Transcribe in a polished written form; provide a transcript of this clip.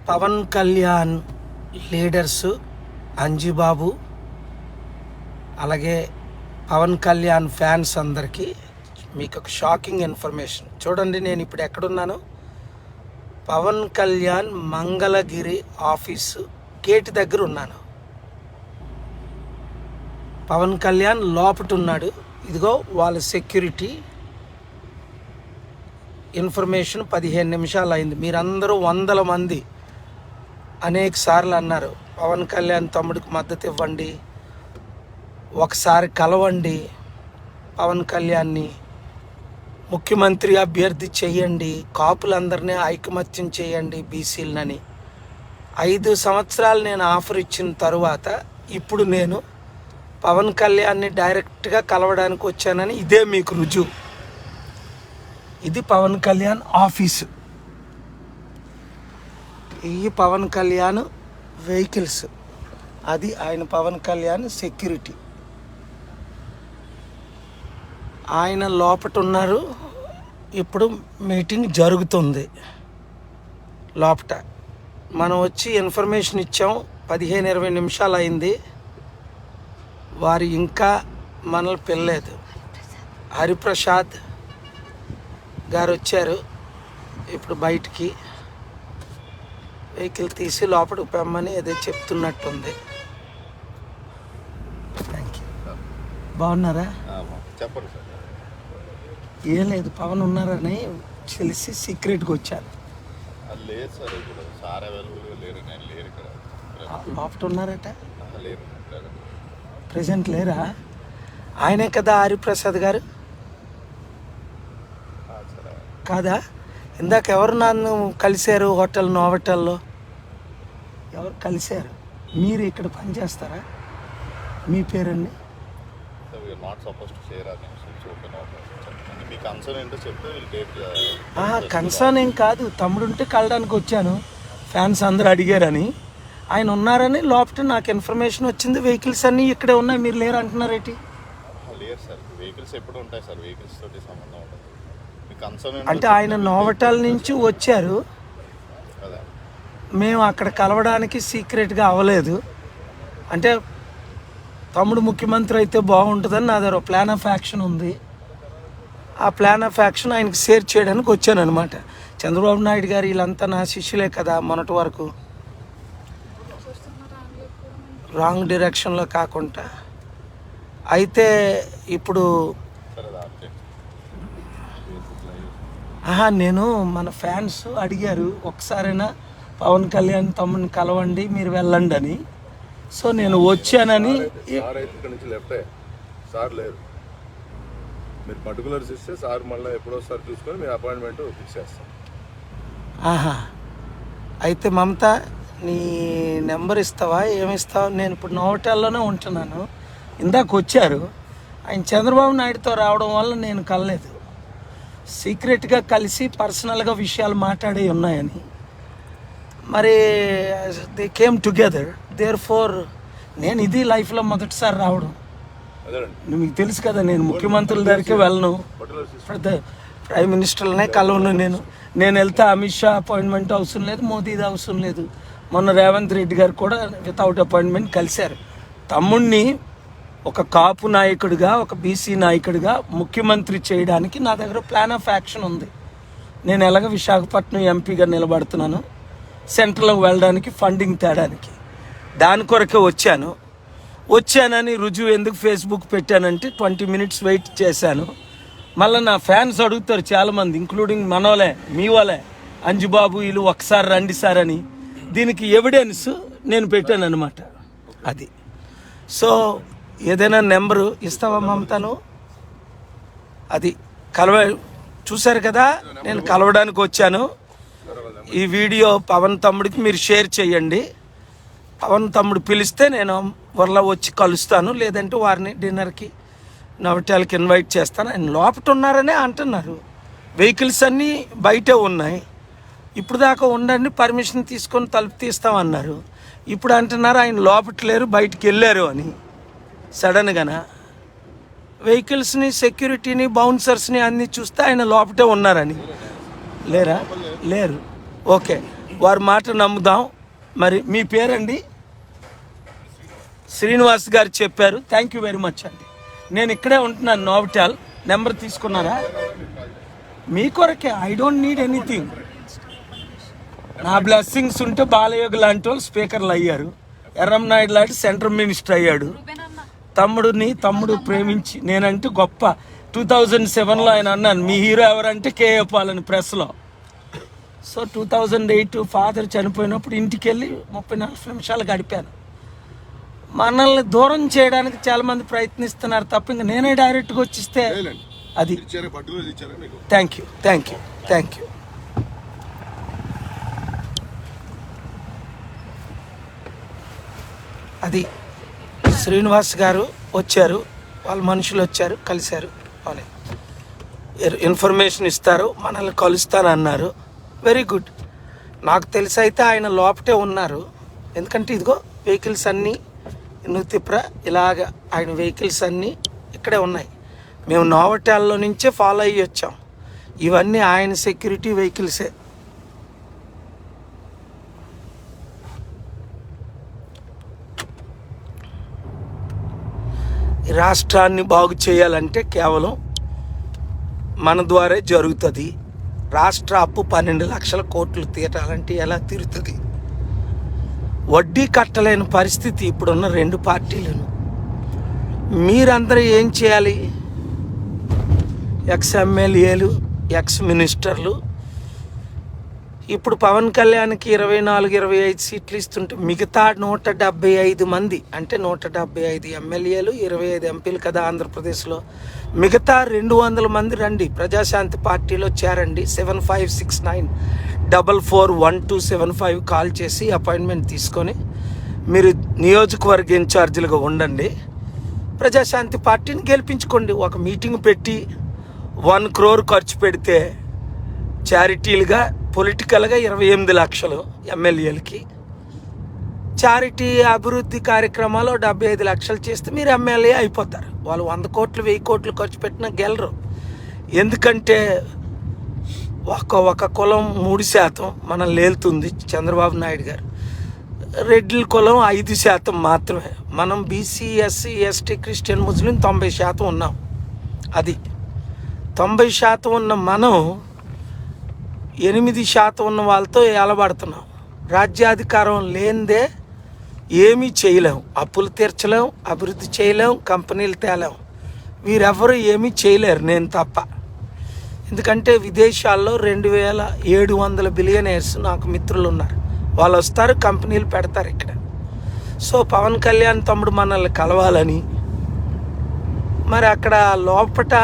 Pawan Kalyan leaders Anjibabu, అలాగే Pawan Kalyan fans అందరికీ మీకు ఒక షాకింగ్ ఇన్ఫర్మేషన్. చూడండి, నేను ఇప్పుడు ఎక్కడున్నాను. పవన్ కళ్యాణ్ మంగళగిరి ఆఫీసు గేట్ దగ్గర ఉన్నాను. పవన్ కళ్యాణ్ లోపట ఉన్నాడు. ఇదిగో వాళ్ళ సెక్యూరిటీ. ఇన్ఫర్మేషన్ 15 నిమిషాలు అయింది. మీరందరూ 100 మంది అనేక సార్లు అన్నారు, పవన్ కళ్యాణ్ తమ్ముడికి మద్దతు ఇవ్వండి, ఒకసారి కలవండి, పవన్ కళ్యాణ్ని ముఖ్యమంత్రి అభ్యర్థి చేయండి, కాపులందరినీ ఐకమత్యం చేయండి బీసీలని. 5 సంవత్సరాలు నేను ఆఫర్ ఇచ్చిన తరువాత ఇప్పుడు నేను పవన్ కళ్యాణ్ని డైరెక్ట్గా కలవడానికి వచ్చానని ఇదే మీకు రుజువు. ఇది పవన్ కళ్యాణ్ ఆఫీసు, ఈ పవన్ కళ్యాణ్ వెహికల్స్, అది ఆయన పవన్ కళ్యాణ్ సెక్యూరిటీ. ఆయన లోపట ఉన్నారు. ఇప్పుడు మీటింగ్ జరుగుతుంది లోపట. మనం వచ్చి ఇన్ఫర్మేషన్ ఇచ్చాం, 15-20 నిమిషాలు అయింది. వారు ఇంకా మనల్ని పిల్లలేదు. హరిప్రసాద్ గారు వచ్చారు ఇప్పుడు బయటికి. వెహికల్ తీసి లోపలికి పెమ్మని ఏదో చెప్తున్నట్టుంది. Thank you. బాగున్నారా? చెప్పండి సార్. ఏం లేదు, పవన్ ఉన్నారని తెలిసి సీక్రెట్గా వచ్చాను. లేదు సార్, ఇప్పుడు సార్ అవైలబుల్గా లేరు. నేను లేరు ఇక్కడ. లోపల ఉన్నారట? లేరు, ప్రెసెంట్ లేరా? ఆయనే కదా హరిప్రసాద్ గారు? కాదా? ఇందాక ఎవరు నన్ను కలిశారు హోటల్ నోవటల్లో? ఎవరు కలిశారు? మీరు ఇక్కడ పనిచేస్తారా? మీ పేరండి? కన్సర్న్ ఏం కాదు, తమ్ముడు ఉంటే కలడానికి వచ్చాను. ఫ్యాన్స్ అందరూ అడిగారని. ఆయన ఉన్నారని లోపల నాకు ఇన్ఫర్మేషన్ వచ్చింది. వెహికల్స్ అన్నీ ఇక్కడే ఉన్నాయి, మీరు లేరు అంటున్నారేంటి? లేదు సార్, వెహికల్స్ ఎప్పుడు ఉంటాయి సార్, వెహికల్స్ తోటి సంబంధం ఉంటుంది. అంటే ఆయన నోవటల్ నుంచి వచ్చారు, మేము అక్కడ కలవడానికి సీక్రెట్గా అవ్వలేదు. అంటే తమ్ముడు ముఖ్యమంత్రి అయితే బాగుంటుందని నా దగ్గర ప్లాన్ ఆఫ్ యాక్షన్ ఉంది. ఆ ప్లాన్ ఆఫ్ యాక్షన్ ఆయనకి షేర్ చేయడానికి వచ్చాను అనమాట. చంద్రబాబు నాయుడు గారు వీళ్ళంతా నా శిష్యులే కదా మొన్నటి వరకు. రాంగ్ డైరెక్షన్లో కాకుండా అయితే ఇప్పుడు నేను మన ఫ్యాన్స్ అడిగారు ఒకసారైనా పవన్ కళ్యాణ్ తమ్ముని కలవండి, మీరు వెళ్ళండి అని. సో నేను వచ్చానని. సార్ లేదు, మీరు పర్టికులర్స్ ఇస్తే సార్ మళ్ళీ ఎప్పుడో సార్ చూసుకొని మీరు అపాయింట్మెంట్ ఫిక్స్ చేస్తాం. అయితే మమత, నీ నెంబర్ ఇస్తావా? ఏమిస్తావా? నేను ఇప్పుడు నోవటల్లోనే ఉంటున్నాను. ఇందాక వచ్చారు ఆయన. చంద్రబాబు నాయుడుతో రావడం వల్ల నేను కలలేదు. సీక్రెట్గా కలిసి పర్సనల్గా విషయాలు మాట్లాడి ఉన్నాయని. మరి they came together. Therefore నేను ఇది లైఫ్లో మొదటిసారి రావడం. మీకు తెలుసు కదా, నేను ముఖ్యమంత్రుల దగ్గరికి వెళ్ళను, ప్రైమ్ మినిస్టర్లనే కలవను. నేను వెళ్తే అమిత్ షా అపాయింట్మెంట్ అవసరం లేదు, మోదీది అవసరం లేదు. మొన్న రేవంత్ రెడ్డి గారు కూడా వితౌట్ అపాయింట్మెంట్ కలిశారు. తమ్ముడిని ఒక కాపు నాయకుడిగా, ఒక బీసీ నాయకుడిగా ముఖ్యమంత్రి చేయడానికి నా దగ్గర ప్లాన్ ఆఫ్ యాక్షన్ ఉంది. నేను ఎలాగ విశాఖపట్నం ఎంపీగా నిలబడుతున్నాను, సెంట్రల్కి వెళ్ళడానికి ఫండింగ్ తేడానికి. దాని కొరకే వచ్చానని రుజువు ఎందుకు ఫేస్బుక్ పెట్టానంటే 20 మినిట్స్ వెయిట్ చేశాను. మళ్ళీ నా ఫ్యాన్స్ అడుగుతారు చాలామంది, ఇంక్లూడింగ్ మనోలే, మీ వాళ్ళే, అంజుబాబు వీళ్ళు ఒకసారి రండి సార్ అని. దీనికి ఎవిడెన్స్ నేను పెట్టాను అనమాట. అది. సో ఏదైనా నెంబరు ఇస్తావా మమతను? అది చూశారు కదా, నేను కలవడానికి వచ్చాను. ఈ వీడియో పవన్ తమ్ముడికి మీరు షేర్ చేయండి. పవన్ తమ్ముడు పిలిస్తే నేను వర్లా వచ్చి కలుస్తాను, లేదంటే వారిని డిన్నర్కి నవటాలకి ఇన్వైట్ చేస్తాను. ఆయన లోపట ఉన్నారనే అంటున్నారు. వెహికల్స్ అన్నీ బయటే ఉన్నాయి. ఇప్పుడు దాకా ఉండండి, పర్మిషన్ తీసుకొని తలుపు తీస్తామన్నారు. ఇప్పుడు అంటున్నారు ఆయన లోపట లేరు, బయటికి వెళ్ళారు అని. సడన్గానా వెహికల్స్ని, సెక్యూరిటీని, బౌన్సర్స్ని అన్నీ చూస్తే ఆయన లోపటే ఉన్నారని. లేరా? లేరు. ఓకే, వారి మాట నమ్ముదాం. మరి మీ పేరండి? శ్రీనివాస్ గారు చెప్పారు. థ్యాంక్ యూ వెరీ మచ్ అండి. నేను ఇక్కడే ఉంటున్నాను, నోవటెల్. నెంబర్ తీసుకున్నారా? మీ కొరకే. I don't need anything. నా బ్లెస్సింగ్స్ ఉంటే బాలయోగి లాంటి వాళ్ళు స్పీకర్లు అయ్యారు, ఎర్రంనాయుడు లాంటి సెంట్రల్ మినిస్టర్ అయ్యాడు. తమ్ముడు ప్రేమించి నేనంటే గొప్ప. 2007లో ఆయన అన్నాను, మీ హీరో ఎవరంటే కేఏ పాల్ అని ప్రెస్లో. సో 2008 ఫాదర్ చనిపోయినప్పుడు ఇంటికి వెళ్ళి 34 నిమిషాలు గడిపాను. మనల్ని దూరం చేయడానికి చాలామంది ప్రయత్నిస్తున్నారు తప్ప ఇంక నేనే డైరెక్ట్గా వచ్చిస్తే అది. Thank you. అది శ్రీనివాస్ గారు వచ్చారు, వాళ్ళ మనుషులు వచ్చారు, కలిశారు. అవునే ఇన్ఫర్మేషన్ ఇస్తారు, మనల్ని కలుస్తానన్నారు. Very good. నాకు తెలిసి అయితే ఆయన లోపటే ఉన్నారు. ఎందుకంటే ఇదిగో వెహికల్స్ అన్నీ నూతిప్ర ఇలాగ ఆయన వెహికల్స్ అన్నీ ఇక్కడే ఉన్నాయి. మేము నోవటెల్లో నుంచే ఫాలో అయ్యి వచ్చాం. ఇవన్నీ ఆయన సెక్యూరిటీ వెహికల్సే. రాష్ట్రాన్ని బాగు చేయాలంటే కేవలం మన ద్వారా జరుగుతుంది. రాష్ట్ర అప్పు 12 లక్షల కోట్లు తీరాలంటే ఎలా తీరుతుంది? వడ్డీ కట్టలేని పరిస్థితి ఇప్పుడున్న 2 పార్టీలను. మీరందరూ ఏం చేయాలి? ఎక్స్ ఎమ్మెల్యేలు, ఎక్స్ మినిస్టర్లు. ఇప్పుడు పవన్ కళ్యాణ్కి 24-25 సీట్లు ఇస్తుంటే మిగతా 175 మంది, అంటే 175 ఎమ్మెల్యేలు, 25 ఎంపీలు కదా ఆంధ్రప్రదేశ్లో. మిగతా 200 మంది రండి, ప్రజాశాంతి పార్టీలో చేరండి. 7569441275 కాల్ చేసి అపాయింట్మెంట్ తీసుకొని మీరు నియోజకవర్గ ఇన్ఛార్జీలుగా ఉండండి. ప్రజాశాంతి పార్టీని గెలిపించుకోండి. ఒక మీటింగ్ పెట్టి 1 crore ఖర్చు పెడితే చారిటీలుగా, పొలిటికల్గా 28 లక్షలు ఎమ్మెల్యేలకి. చారిటీ అభివృద్ధి కార్యక్రమాలు 75 లక్షలు చేస్తే మీరు ఎమ్మెల్యే అయిపోతారు. వాళ్ళు 100 కోట్లు 1000 కోట్లు ఖర్చు పెట్టినా గెలరు. ఎందుకంటే ఒక కులం 3% మనం లేలుతుంది చంద్రబాబు నాయుడు గారు. రెడ్ల కులం 5% మాత్రమే. మనం బీసీ, ఎస్సీ, ఎస్టీ, క్రిస్టియన్, ముస్లిం 90% ఉన్నాం. అది 90% ఉన్న మనం 8% ఉన్న వాళ్ళతో ఏలబడుతున్నాం. రాజ్యాధికారం లేనిదే ఏమీ చేయలేం. అప్పులు తీర్చలేం, అభివృద్ధి చేయలేం, కంపెనీలు తేలేం. వీరెవరు ఏమీ చేయలేరు, నేను తప్ప. ఎందుకంటే విదేశాల్లో 2700 బిలియనర్స్ నాకు మిత్రులు ఉన్నారు. వాళ్ళు వస్తారు, కంపెనీలు పెడతారు ఇక్కడ. సో పవన్ కళ్యాణ్ తమ్ముడు మనల్ని కలవాలని, మరి అక్కడ లోపట